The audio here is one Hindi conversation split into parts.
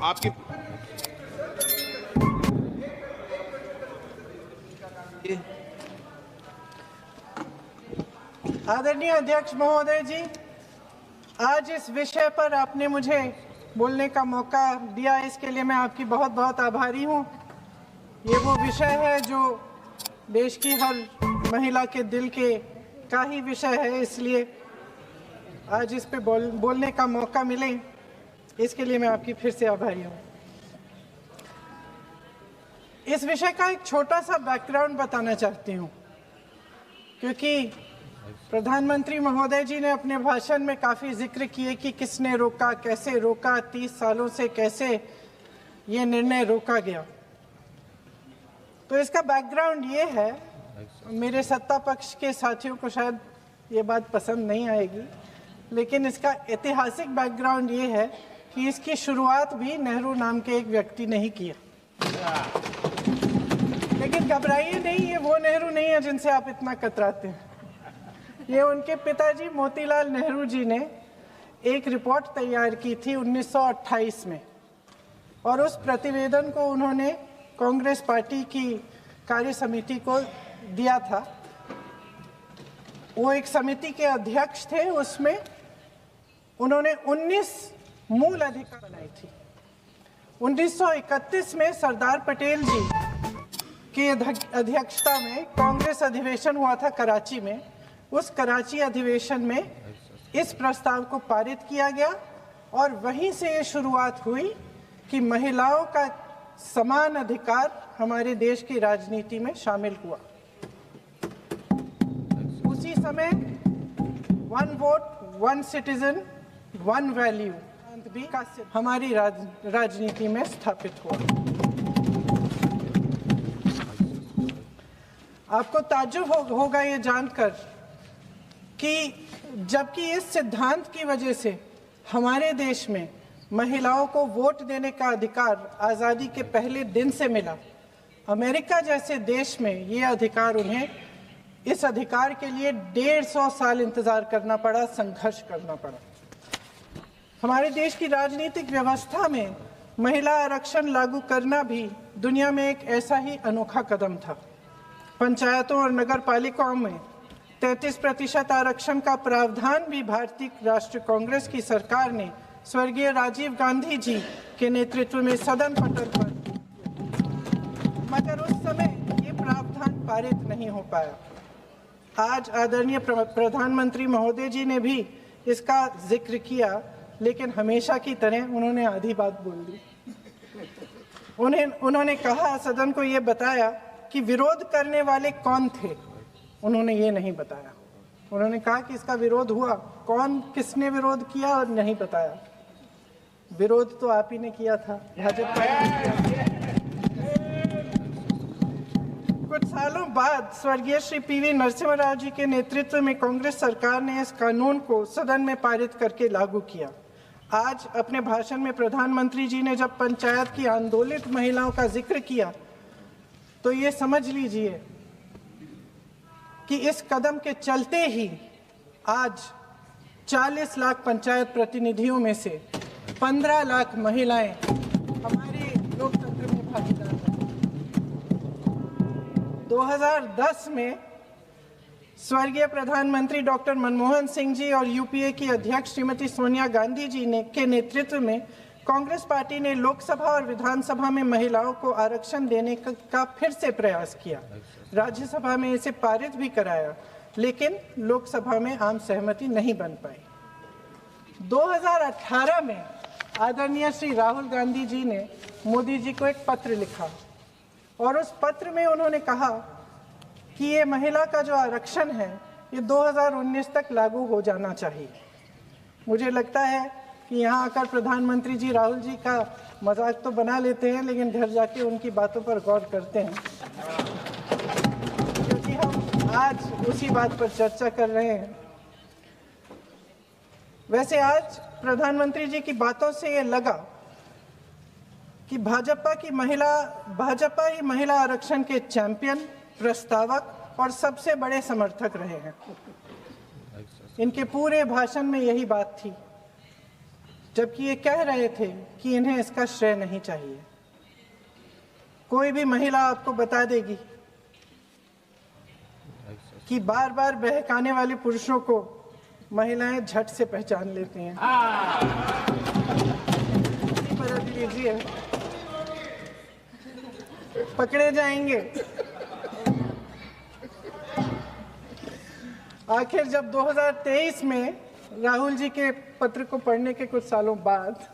आपकी आदरणीय अध्यक्ष महोदय जी, आज इस विषय पर आपने मुझे बोलने का मौका दिया, इसके लिए मैं आपकी बहुत बहुत आभारी हूँ। ये वो विषय है जो देश की हर महिला के दिल के का ही विषय है, इसलिए आज इस पे बोलने का मौका मिले, इसके लिए मैं आपकी फिर से आभारी हूँ। इस विषय का एक छोटा सा बैकग्राउंड बताना चाहती हूँ, क्योंकि प्रधानमंत्री महोदय जी ने अपने भाषण में काफ़ी जिक्र किए कि किसने रोका, कैसे रोका, 30 सालों से कैसे ये निर्णय रोका गया। तो इसका बैकग्राउंड ये है, मेरे सत्ता पक्ष के साथियों को शायद ये बात पसंद नहीं आएगी, लेकिन इसका ऐतिहासिक बैकग्राउंड ये है कि इसकी शुरुआत भी नेहरू नाम के एक व्यक्ति ने ही किया। लेकिन घबराइए नहीं, ये वो नेहरू नहीं है जिनसे आप इतना कतराते हैं। ये उनके पिताजी मोतीलाल नेहरू जी ने एक रिपोर्ट तैयार की थी 1928 में, और उस प्रतिवेदन को उन्होंने कांग्रेस पार्टी की कार्य समिति को दिया था। वो एक समिति के अध्यक्ष थे, उसमें उन्होंने 19 मूल अधिकार बनाई थी। 1931 में सरदार पटेल जी की अध्यक्षता में कांग्रेस अधिवेशन हुआ था कराची में। उस कराची अधिवेशन में इस प्रस्ताव को पारित किया गया, और वहीं से ये शुरुआत हुई कि महिलाओं का समान अधिकार हमारे देश की राजनीति में शामिल हुआ। उसी समय 1 वोट 1 सिटीजन 1 वैल्यू भी हमारी राजनीति में स्थापित हुआ। आपको ताज्जुब होगा ये जानकर कि जबकि इस सिद्धांत की वजह से हमारे देश में महिलाओं को वोट देने का अधिकार आज़ादी के पहले दिन से मिला, अमेरिका जैसे देश में ये अधिकार उन्हें इस अधिकार के लिए 150 साल इंतज़ार करना पड़ा, संघर्ष करना पड़ा। हमारे देश की राजनीतिक व्यवस्था में महिला आरक्षण लागू करना भी दुनिया में एक ऐसा ही अनोखा कदम था। पंचायतों और नगर पालिकाओं में 33% आरक्षण का प्रावधान भी भारतीय राष्ट्रीय कांग्रेस की सरकार ने स्वर्गीय राजीव गांधी जी के नेतृत्व में सदन पटल पर, मगर उस समय ये प्रावधान पारित नहीं हो पाया। आज आदरणीय प्रधानमंत्री महोदय जी ने भी इसका जिक्र किया, लेकिन हमेशा की तरह उन्होंने आधी बात बोल दी। उन्होंने कहा, सदन को ये बताया कि विरोध करने वाले कौन थे, उन्होंने ये नहीं बताया। उन्होंने कहा कि इसका विरोध हुआ, कौन किसने विरोध किया और नहीं बताया। विरोध तो आप ही ने किया था, भाजपा ने किया। कुछ सालों बाद स्वर्गीय श्री पीवी नरसिम्हा राव जी के नेतृत्व में कांग्रेस सरकार ने इस कानून को सदन में पारित करके लागू किया। आज अपने भाषण में प्रधानमंत्री जी ने जब पंचायत की आंदोलित महिलाओं का जिक्र किया, तो ये समझ लीजिए कि इस कदम के चलते ही आज 40 लाख पंचायत प्रतिनिधियों में से 15 लाख महिलाएं हमारे लोकतंत्र में भागीदार हैं। 2010 में स्वर्गीय प्रधानमंत्री डॉक्टर मनमोहन सिंह जी और यूपीए की अध्यक्ष श्रीमती सोनिया गांधी जी के नेतृत्व में कांग्रेस पार्टी ने लोकसभा और विधानसभा में महिलाओं को आरक्षण देने का फिर से प्रयास किया। राज्यसभा में इसे पारित भी कराया, लेकिन लोकसभा में आम सहमति नहीं बन पाई। 2018 में आदरणीय श्री राहुल गांधी जी ने मोदी जी को एक पत्र लिखा, और उस पत्र में उन्होंने कहा कि ये महिला का जो आरक्षण है ये 2019 तक लागू हो जाना चाहिए। मुझे लगता है कि यहाँ आकर प्रधानमंत्री जी राहुल जी का मजाक तो बना लेते हैं, लेकिन घर जाके उनकी बातों पर गौर करते हैं, क्योंकि हम आज उसी बात पर चर्चा कर रहे हैं। वैसे आज प्रधानमंत्री जी की बातों से ये लगा कि भाजपा ही महिला आरक्षण के चैंपियन, प्रस्तावक और सबसे बड़े समर्थक रहे हैं। इनके पूरे भाषण में यही बात थी जबकि ये कह रहे थे कि इन्हें इसका श्रेय नहीं चाहिए। कोई भी महिला आपको बता देगी कि बार बार बहकाने वाले पुरुषों को महिलाएं झट से पहचान लेती हैं। लीजिए, पकड़े जाएंगे। आखिर जब 2023 में राहुल जी के पत्र को पढ़ने के कुछ सालों बाद,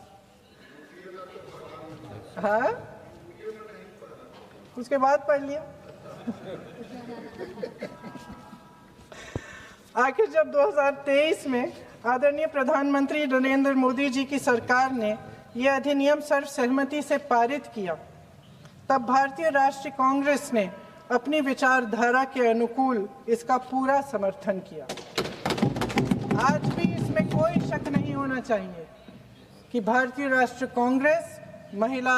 हाँ, उसके बाद पढ़ लिया। आखिर जब 2023 में आदरणीय प्रधानमंत्री नरेंद्र मोदी जी की सरकार ने यह अधिनियम सर्वसहमति से पारित किया, तब भारतीय राष्ट्रीय कांग्रेस ने अपनी विचारधारा के अनुकूल इसका पूरा समर्थन किया। आज भी इसमें कोई शक नहीं होना चाहिए कि भारतीय राष्ट्रीय कांग्रेस महिला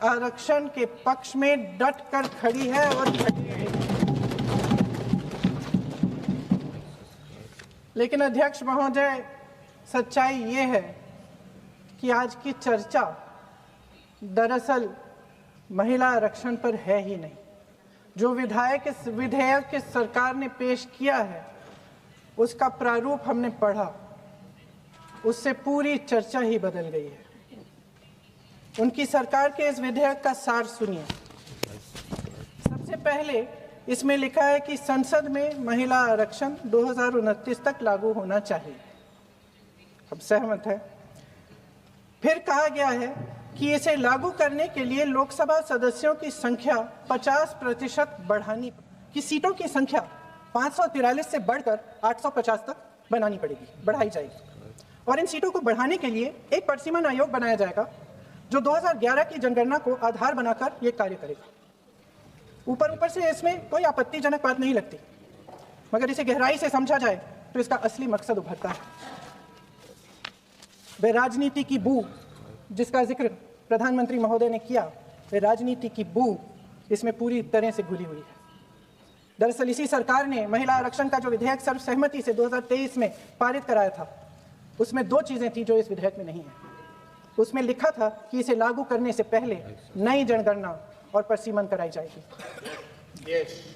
आरक्षण के पक्ष में डट कर खड़ी है और खड़ी रहेगी। लेकिन अध्यक्ष महोदय, सच्चाई ये है कि आज की चर्चा दरअसल महिला आरक्षण पर है ही नहीं। जो विधेयक के सरकार ने पेश किया है, उसका प्रारूप हमने पढ़ा, उससे पूरी चर्चा ही बदल गई है। उनकी सरकार के इस विधेयक का सार सुनिए। सबसे पहले इसमें लिखा है कि संसद में महिला आरक्षण 2029 तक लागू होना चाहिए। अब सहमत है। फिर कहा गया है कि इसे लागू करने के लिए लोकसभा सदस्यों की संख्या 50% बढ़ानी, कि सीटों की संख्या 543 से बढ़कर 850 तक बनानी पड़ेगी, बढ़ाई जाएगी। और इन सीटों को बढ़ाने के लिए एक परिसीमन आयोग बनाया जाएगा जो 2011 की जनगणना को आधार बनाकर ये कार्य करेगा। ऊपर से इसमें कोई आपत्तिजनक बात नहीं लगती, मगर इसे गहराई से समझा जाए तो इसका असली मकसद उभरता है। वे राजनीति की बू जिसका जिक्र प्रधानमंत्री महोदय ने किया, वे राजनीति की बू इसमें पूरी तरह से घुली हुई है। दरअसल इसी सरकार ने महिला आरक्षण का जो विधेयक सर्वसहमति से 2023 में पारित कराया था, उसमें दो चीजें थी जो इस विधेयक में नहीं है। उसमें लिखा था कि इसे लागू करने से पहले नई जनगणना और परिसीमन कराई जाएगी।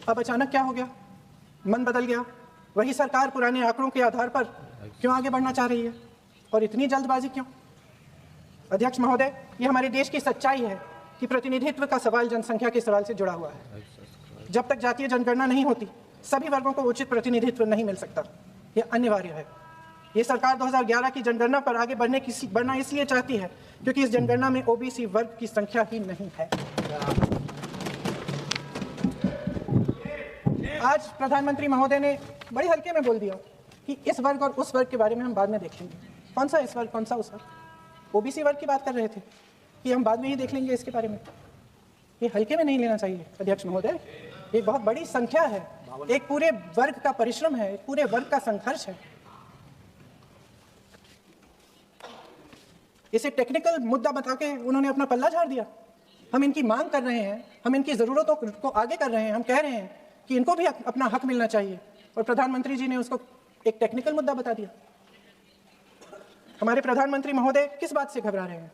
अब अचानक क्या हो गया? मन बदल गया। वही सरकार पुराने आंकड़ों के आधार पर क्यों आगे बढ़ना चाह रही है, और इतनी जल्दबाजी क्यों? अध्यक्ष महोदय, ये हमारे देश की सच्चाई है कि प्रतिनिधित्व का सवाल जनसंख्या के सवाल से जुड़ा हुआ है। जब तक जातीय जनगणना नहीं होती, सभी वर्गों को उचित प्रतिनिधित्व नहीं मिल सकता। यह अनिवार्य है। ये सरकार 2011 की जनगणना पर आगे बढ़ना इसलिए चाहती है क्योंकि इस जनगणना में ओबीसी वर्ग की संख्या ही नहीं है। आज प्रधानमंत्री महोदय ने बड़े हल्के में बोल दिया कि इस वर्ग और उस वर्ग के बारे में हम बाद में देखेंगे। कौन सा इस वर्ग, कौन सा उस वर्ग? ओबीसी वर्ग की बात कर रहे थे कि हम बाद में ही देख लेंगे इसके बारे में। ये हल्के में नहीं लेना चाहिए अध्यक्ष महोदय। ये बहुत बड़ी संख्या है, एक पूरे वर्ग का परिश्रम है, एक पूरे वर्ग का संघर्ष है। इसे टेक्निकल मुद्दा बता के उन्होंने अपना पल्ला झाड़ दिया। हम इनकी मांग कर रहे हैं, हम इनकी जरूरतों को आगे कर रहे हैं, हम कह रहे हैं कि इनको भी अपना हक मिलना चाहिए, और प्रधानमंत्री जी ने उसको एक टेक्निकल मुद्दा बता दिया। हमारे प्रधानमंत्री महोदय किस बात से घबरा रहे हैं?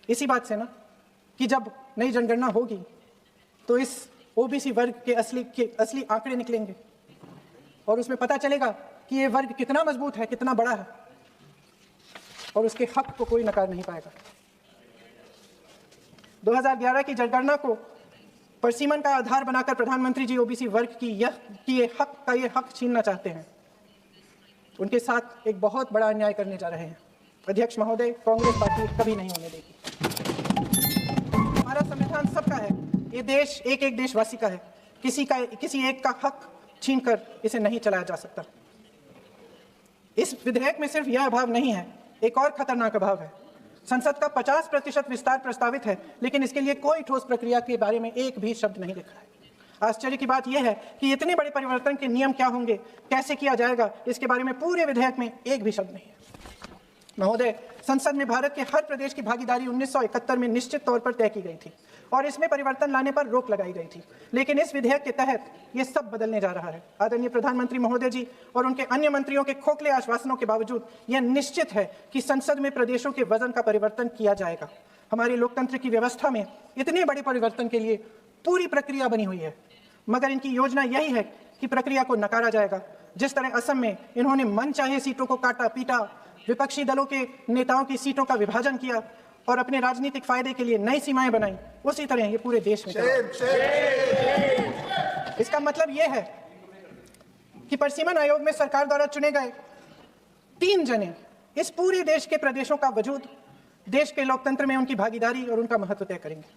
इसी बात से ना कि जब नई जनगणना होगी तो इस ओबीसी वर्ग के असली आंकड़े निकलेंगे और उसमें पता चलेगा कि ये वर्ग कितना मजबूत है, कितना बड़ा है, और उसके हक को कोई नकार नहीं पाएगा। 2011 की जनगणना को परिसीमन का आधार बनाकर प्रधानमंत्री जी ओबीसी वर्ग की ये हक छीनना चाहते हैं। उनके साथ एक बहुत बड़ा अन्याय करने जा रहे हैं। अध्यक्ष महोदय, कांग्रेस पार्टी कभी नहीं होने देगी। हमारा संविधान सबका है, ये देश एक एक देशवासी का है। किसी एक का हक छीनकर इसे नहीं चलाया जा सकता। इस विधेयक में सिर्फ यह अभाव नहीं है, एक और खतरनाक अभाव है। संसद का 50% विस्तार प्रस्तावित है, लेकिन इसके लिए कोई ठोस प्रक्रिया के बारे में एक भी शब्द नहीं लिखा है। आश्चर्य की बात यह है कि इतने बड़े परिवर्तन के नियम क्या होंगे, कैसे किया जाएगा, इसके बारे में पूरे विधेयक में एक भी शब्द नहीं है। महोदय, संसद में भारत के हर प्रदेश की भागीदारी 1971 में निश्चित तौर पर तय की गई थी और इसमें परिवर्तन लाने पर रोक लगाई गई थी, लेकिन इस विधेयक के तहत ये सब बदलने जा रहा है। आदरणीय प्रधानमंत्री महोदय जी और उनके अन्य मंत्रियों के खोखले आश्वासनों के बावजूद यह निश्चित है कि संसद में प्रदेशों के वजन का परिवर्तन किया जाएगा। हमारी लोकतंत्र की व्यवस्था में इतने बड़े परिवर्तन के लिए पूरी प्रक्रिया बनी हुई है, मगर इनकी योजना यही है कि प्रक्रिया को नकारा जाएगा। जिस तरह असम में इन्होंने मनचाहे सीटों को काटा पीटा, विपक्षी दलों के नेताओं की सीटों का विभाजन किया और अपने राजनीतिक फायदे के लिए नई सीमाएं बनाई, उसी तरह ये पूरे देश में इसका मतलब यह है कि परिसीमन आयोग में सरकार द्वारा चुने गए 3 जने इस पूरे देश के प्रदेशों का वजूद, देश के लोकतंत्र में उनकी भागीदारी और उनका महत्व तय करेंगे।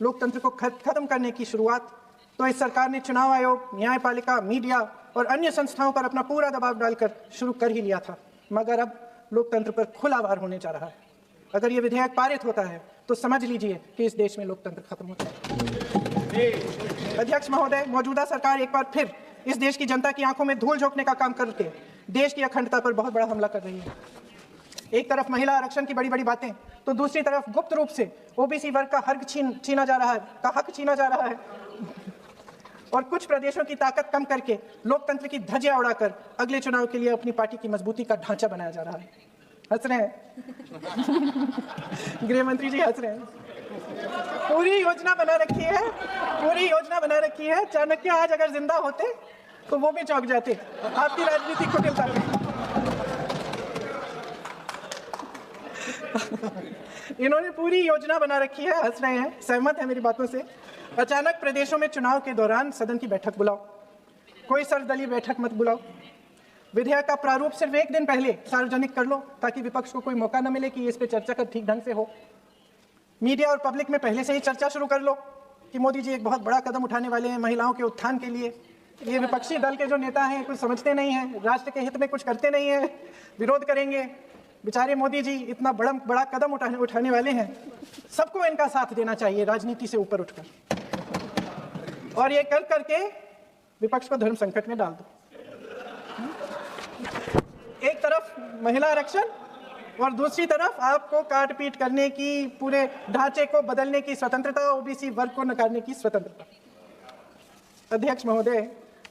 लोकतंत्र को खत्म करने की शुरुआत तो इस सरकार ने चुनाव आयोग, न्यायपालिका, मीडिया और अन्य संस्थाओं पर अपना पूरा दबाव डालकर शुरू कर ही लिया था, मगर अब लोकतंत्र पर खुला वार होने जा रहा है। अगर ये विधेयक पारित होता है तो समझ लीजिए कि इस देश में लोकतंत्र खत्म होता है। अध्यक्ष महोदय, मौजूदा सरकार एक बार फिर इस देश की जनता की आंखों में धूल झोंकने का काम करके देश की अखंडता पर बहुत बड़ा हमला कर रही है। एक तरफ महिला आरक्षण की बड़ी बड़ी बातें, तो दूसरी तरफ गुप्त रूप से ओबीसी वर्ग का हक छीना जा रहा है और कुछ प्रदेशों की ताकत कम करके लोकतंत्र की धज्जियां उड़ाकर अगले चुनाव के लिए अपनी पार्टी की मजबूती का ढांचा बनाया जा रहा है। हंस रहे हैं गृह मंत्री जी, हंस रहे हैं। पूरी योजना बना रखी है। चाणक्य आज अगर जिंदा होते तो वो भी चौंक जाते आपकी राजनीतिक कुटिलता में। इन्होंने पूरी योजना बना रखी है, हंस रहे हैं, सहमत है मेरी बातों से। अचानक प्रदेशों में चुनाव के दौरान सदन की बैठक बुलाओ, कोई सर्वदलीय बैठक मत बुलाओ। विधेयक का प्रारूप सिर्फ 1 दिन पहले सार्वजनिक कर लो ताकि विपक्ष को कोई मौका न मिले कि इस पे चर्चा का ठीक ढंग से हो। मीडिया और पब्लिक में पहले से ही चर्चा शुरू कर लो कि मोदी जी एक बहुत बड़ा कदम उठाने वाले हैं महिलाओं के उत्थान के लिए। ये विपक्षी दल के जो नेता हैं कुछ समझते नहीं हैं, राष्ट्र के हित में कुछ करते नहीं हैं, विरोध करेंगे। बेचारे मोदी जी इतना बड़ा कदम उठाने वाले हैं, सबको इनका साथ देना चाहिए राजनीति से ऊपर उठकर, और ये कर करके विपक्ष को धर्म संकट में डाल दो। एक तरफ महिला आरक्षण और दूसरी तरफ आपको काट पीट करने की, पूरे ढांचे को बदलने की स्वतंत्रता, ओबीसी वर्ग को नकारने की स्वतंत्रता। अध्यक्ष महोदय,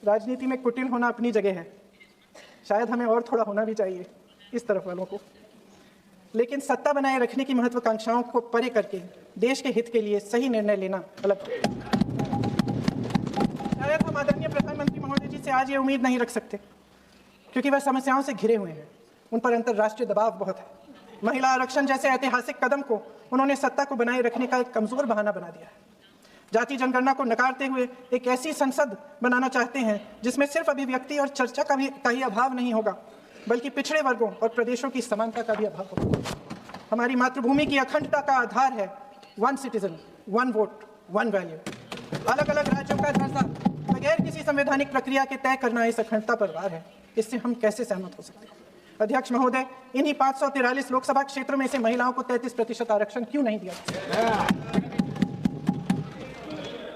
राजनीति में कुटिल होना अपनी जगह है, शायद हमें और थोड़ा होना भी चाहिए इस तरफ वालों को, लेकिन सत्ता बनाए रखने की महत्वाकांक्षाओं को परे करके देश के हित के लिए सही निर्णय लेना अलग। शायद हम आदरणीय प्रधानमंत्री महोदय जी से आज ये उम्मीद नहीं रख सकते क्योंकि वह समस्याओं से घिरे हुए हैं, उन पर अंतर्राष्ट्रीय दबाव बहुत है। महिला आरक्षण जैसे ऐतिहासिक कदम को उन्होंने सत्ता को बनाए रखने का एक कमजोर बहाना बना दिया है। जाति जनगणना को नकारते हुए एक ऐसी संसद बनाना चाहते हैं जिसमें सिर्फ अभिव्यक्ति और चर्चा का ही अभाव नहीं होगा, बल्कि पिछड़े वर्गों और प्रदेशों की समानता का भी अभाव होगा। हमारी मातृभूमि की अखंडता का आधार है 1 सिटीजन 1 वोट 1 वैल्यू। अलग अलग राज्यों का दर्जा बगैर किसी संवैधानिक प्रक्रिया के तय करना इस अखंडता पर वार है। इससे हम कैसे सहमत हो सकते हैं? अध्यक्ष महोदय, इन्हीं 543 लोकसभा क्षेत्रों में से महिलाओं को 33% आरक्षण क्यों नहीं दिया?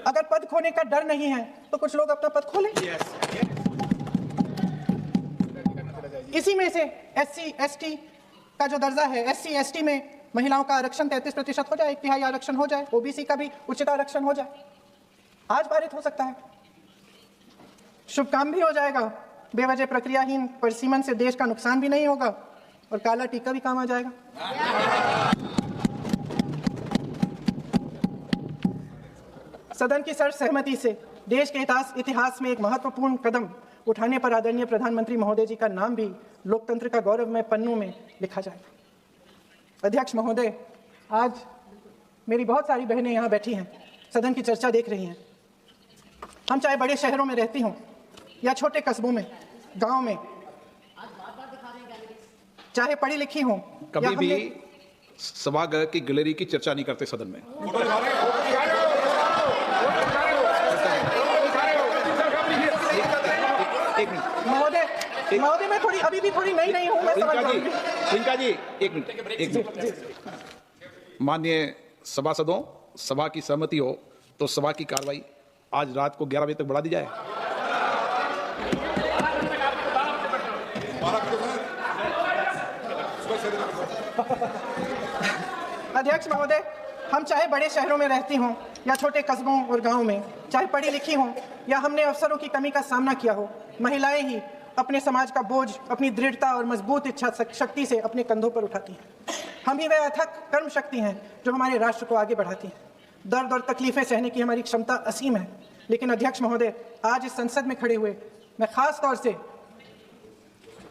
अगर पद खोने का डर नहीं है तो कुछ लोग अपना पद खोलें। इसी में से SC ST का जो दर्जा है, SC ST में महिलाओं का आरक्षण 33% हो जाए, 1/3 आरक्षण हो जाए, ओबीसी का भी उचित आरक्षण हो जाए, आज पारित हो सकता है। शुभ काम भी हो जाएगा, बेवजह प्रक्रियाहीन परिसीमन से देश का नुकसान भी नहीं होगा और काला टीका भी काम आ जाएगा। सदन की सर्वसहमति से देश के इतिहास में एक महत्वपूर्ण कदम उठाने पर आदरणीय प्रधानमंत्री महोदय जी का नाम भी लोकतंत्र का गौरवमय पन्नों में लिखा जाएगा। अध्यक्ष महोदय, आज मेरी बहुत सारी बहनें यहाँ बैठी हैं, सदन की चर्चा देख रही हैं। हम चाहे बड़े शहरों में रहती हों या छोटे कस्बों में, गांव में, चाहे पढ़ी लिखी हों, कभी भी सभागृह की गैलरी की चर्चा नहीं करते सदन में। महोदय मैं थोड़ी अभी भी थोड़ी नई हूँ, मैं समझ रहा हूँ। प्रियंका जी, एक मिनट। माननीय सभासदों, सभा की सहमति हो तो सभा की कार्रवाई आज रात को 11 बजे तक बढ़ा दी जाए। अध्यक्ष महोदय, हम चाहे बड़े शहरों में रहती हों या छोटे कस्बों और गांवों में, चाहे पढ़ी लिखी हों या हमने अवसरों की कमी का सामना किया हो, महिलाएं ही अपने समाज का बोझ अपनी दृढ़ता और मजबूत इच्छा शक्ति से अपने कंधों पर उठाती हैं। हम ही वह अथक कर्म शक्ति हैं जो हमारे राष्ट्र को आगे बढ़ाती हैं। दर्द और तकलीफें सहने की हमारी क्षमता असीम है, लेकिन अध्यक्ष महोदय, आज इस संसद में खड़े हुए मैं खास तौर से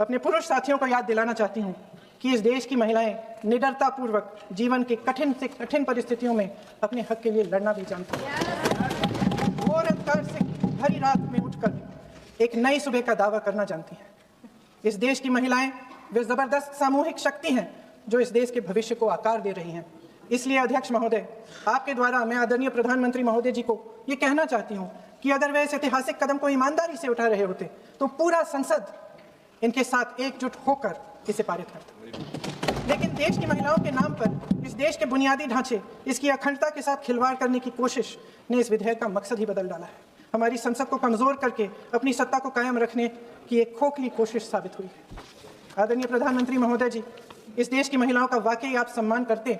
अपने पुरुष साथियों को याद दिलाना चाहती हूँ कि इस देश की महिलाएं निडरता पूर्वक जीवन के कठिन से कठिन परिस्थितियों में अपने हक के लिए लड़ना भी जानती हैं। घोर अंधकार से भरी रात में उठकर एक नई सुबह का दावा करना जानती हैं। इस देश की महिलाएं वे जबरदस्त सामूहिक शक्ति हैं जो इस देश के भविष्य को आकार दे रही हैं। इसलिए अध्यक्ष महोदय, आपके द्वारा मैं आदरणीय प्रधानमंत्री महोदय जी को ये कहना चाहती हूँ कि अगर वे इस ऐतिहासिक कदम को ईमानदारी से उठा रहे होते तो पूरा संसद इनके साथ एकजुट होकर इसे पारित करता। लेकिन देश की महिलाओं के नाम पर इस देश के बुनियादी ढांचे, इसकी अखंडता के साथ खिलवाड़ करने की कोशिश ने इस विधेयक का मकसद ही बदल डाला है। हमारी संसद को कमजोर करके अपनी सत्ता को कायम रखने की एक खोखली कोशिश साबित हुई है। आदरणीय प्रधानमंत्री महोदय जी, इस देश की महिलाओं का वाकई आप सम्मान करते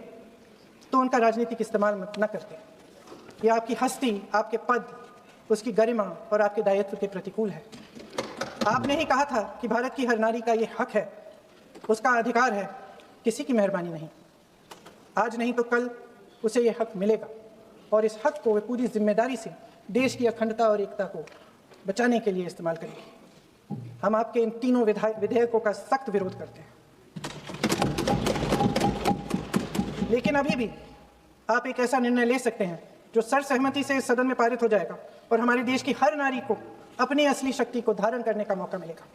तो उनका राजनीतिक इस्तेमाल न करते। यह आपकी हस्ती, आपके पद, उसकी गरिमा और आपके दायित्व के प्रतिकूल है। आपने ही कहा था कि भारत की हर नारी का ये हक है, उसका अधिकार है, किसी की मेहरबानी नहीं। आज नहीं तो कल उसे ये हक मिलेगा और इस हक को वे पूरी जिम्मेदारी से देश की अखंडता और एकता को बचाने के लिए इस्तेमाल करेंगे। हम आपके इन तीनों विधेयकों का सख्त विरोध करते हैं, लेकिन अभी भी आप एक ऐसा निर्णय ले सकते हैं जो सर्वसहमति से इस सदन में पारित हो जाएगा और हमारे देश की हर नारी को अपनी असली शक्ति को धारण करने का मौका मिलेगा।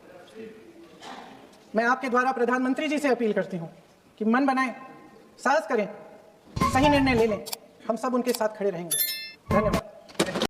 मैं आपके द्वारा प्रधानमंत्री जी से अपील करती हूं कि मन बनाएं, साहस करें, सही निर्णय ले लें। हम सब उनके साथ खड़े रहेंगे। धन्यवाद।